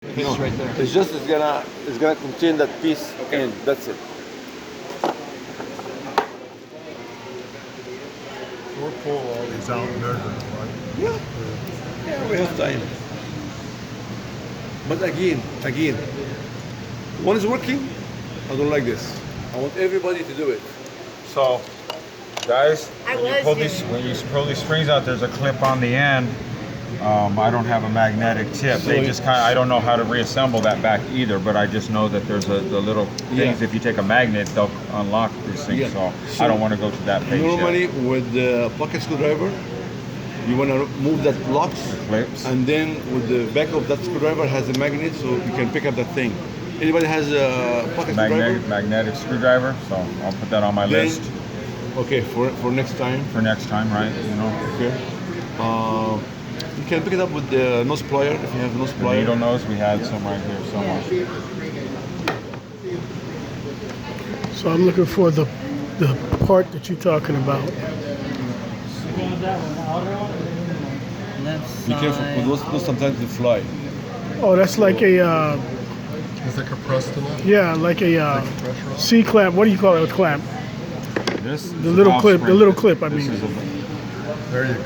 Piece right there. It's just it's gonna contain that piece in. That's it. We'll pull all these out and measure them, right? Yeah. Yeah, we have time. But again, one is working. I don't like this. I want everybody to do it. So, guys, when you pull these springs out, there's a clip on the end. I don't have a magnetic tip. They just kind of, I don't know how to reassemble that back either, but I just know that there's the little things. If you take a magnet, they'll unlock these things. Yeah. So I don't want to go to that page Normally, yet. with the pocket screwdriver, you want to move that locks, Clips. and then with the back of that screwdriver has a magnet, so you can pick up that thing. Anybody has a pocket screwdriver? Magnetic screwdriver. So I'll put that on my Then- list Okay, for next time. for next time, right? You know, Okay. You can pick it up with the nose plier if you have a nose the plier. needle nose. We had some right here somewhere. So I'm looking for the part that you're talking about. Left Be careful, side. because those sometimes they fly. Oh, that's like a Is it compressed enough? yeah, like a Pressure on? C clamp. What do you call it? A clamp? This is The little valve clip. The spring. little clip. I This mean. is a, There you go.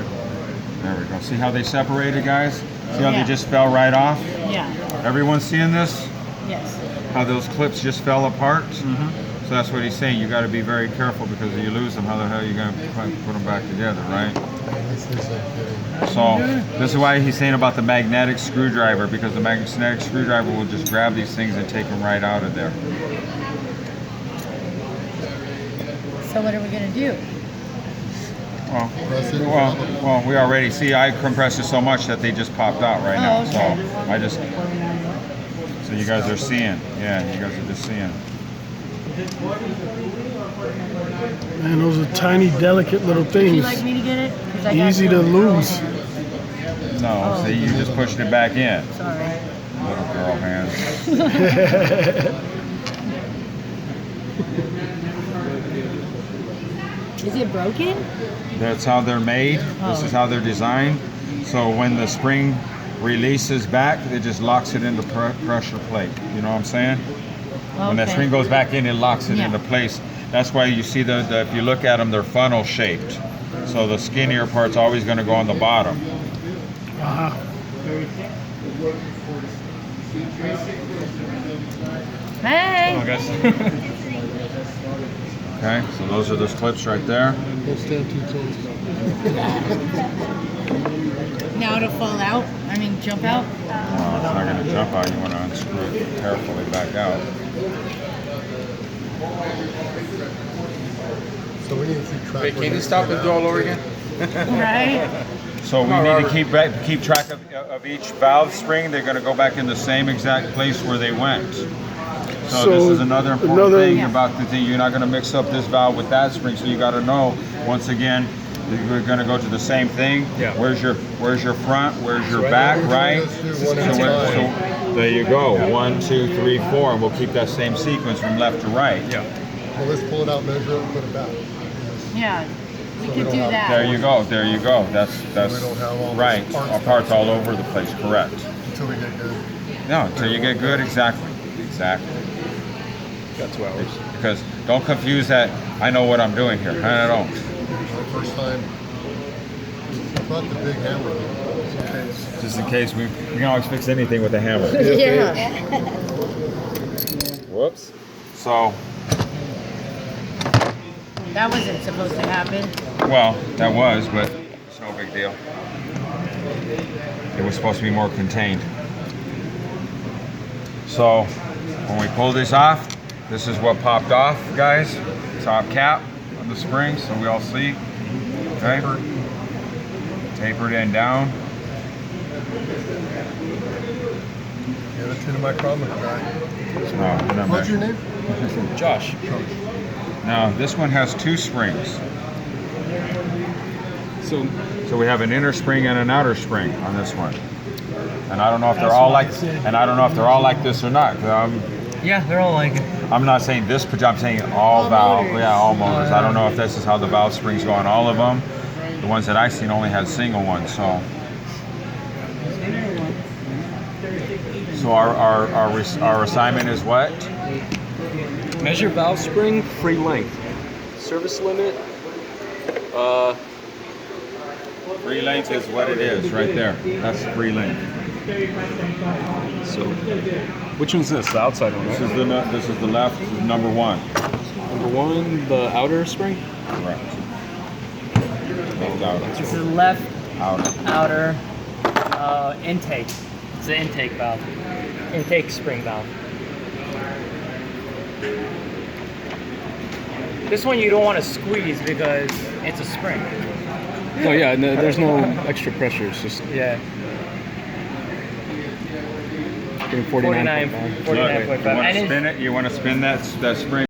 there we go. See how they separated, guys? See how Yeah. they just fell right off? Yeah. Everyone seeing this? Yes. How those clips just fell apart? So that's what he's saying. You got to be very careful because if you lose them, how the hell are you going to put them back together, right? This is getting. So this is why he's saying about the magnetic screwdriver, because the magnetic screwdriver will just grab these things and take them right out of there. So what are we gonna do? Well, Press it. well, we already see I compressed it so much that they just popped out right now. Oh, okay. So I just, so you guys are seeing. Yeah, you guys are just seeing. Man, those are tiny, delicate little Would you things. like me to get it? 'Cause I got Easy to some. lose. No, see, you just pushed it back in. Sorry. Little girl hands. Is it broken? That's how they're made. This is how they're designed. So when the spring releases back, it just locks it into pressure plate. You know what I'm saying? When that Okay. spring goes back in, it locks it Yeah. into place. That's why you see if you look at them, they're funnel shaped. So the skinnier part's always going to go on the bottom. Uh-huh. Hey. Okay, so those are those clips right there. Don't stand too close. Now it'll fall out. I mean, jump out. It's not going to jump out. You want to unscrew it carefully back out. So we need to keep track. Wait, can you stop and do all over again? Right. So we need to keep track of each valve spring. They're going to go back in the same exact place where they went. So So this is another important another- thing Yeah. about the thing. You're not going to mix up this valve with that spring. So you got to know, once again, we're going to go to the same thing. Yeah. Where's your front? Where's your back? Right. Let's do one at a So time. there you go. 1, 2, 3, 4, and we'll keep that same sequence from left to right. Yeah. Well, let's pull it out, measure it, and put it back. Yeah. We So could we do don't have- There that. you go. There you go. That's We don't have all these right. parts. Parts all over the place. Correct. Until we get good. No, until you get good. Exactly. Exactly. Got 2 hours. Because don't confuse that. I know what I'm doing here. I don't. My first time. I brought the big hammer. Okay. Just in case we can always fix anything with a hammer. Yeah. Whoops. So, That wasn't supposed to happen. well, that was, but it's no big deal. It was supposed to be more contained. So, when we pull this off, this is what popped off, guys. Top cap on the spring, so we all see. Okay. Tapered end down. Give it to the micrometer guy. No, remember. What's your name? Josh. Now, this one has 2 springs. So So we have an inner spring and an outer spring on this one. And I don't know if they're all like, this or not. 'Cause Yeah, they're all like it. I'm not saying this, but I'm saying all valve, motors. yeah, all motors. I don't know if this is how the valve springs go on all of them. The ones that I've seen only had single ones, so. So our assignment is what? Measure valve spring, free length. Service limit. Free length is what it is right there. That's free length. So, which one's this? The outside one, This right? is the left number one. Number one, the outer spring. Correct. Left outer. This is left Outer. outer intake. It's the intake valve. Intake spring valve. This one you don't want to squeeze because it's a spring. Oh yeah, no, there's no extra pressure. It's just Yeah. getting 49.5. 49.5. You want And to it's- spin it? You want to spin that spring?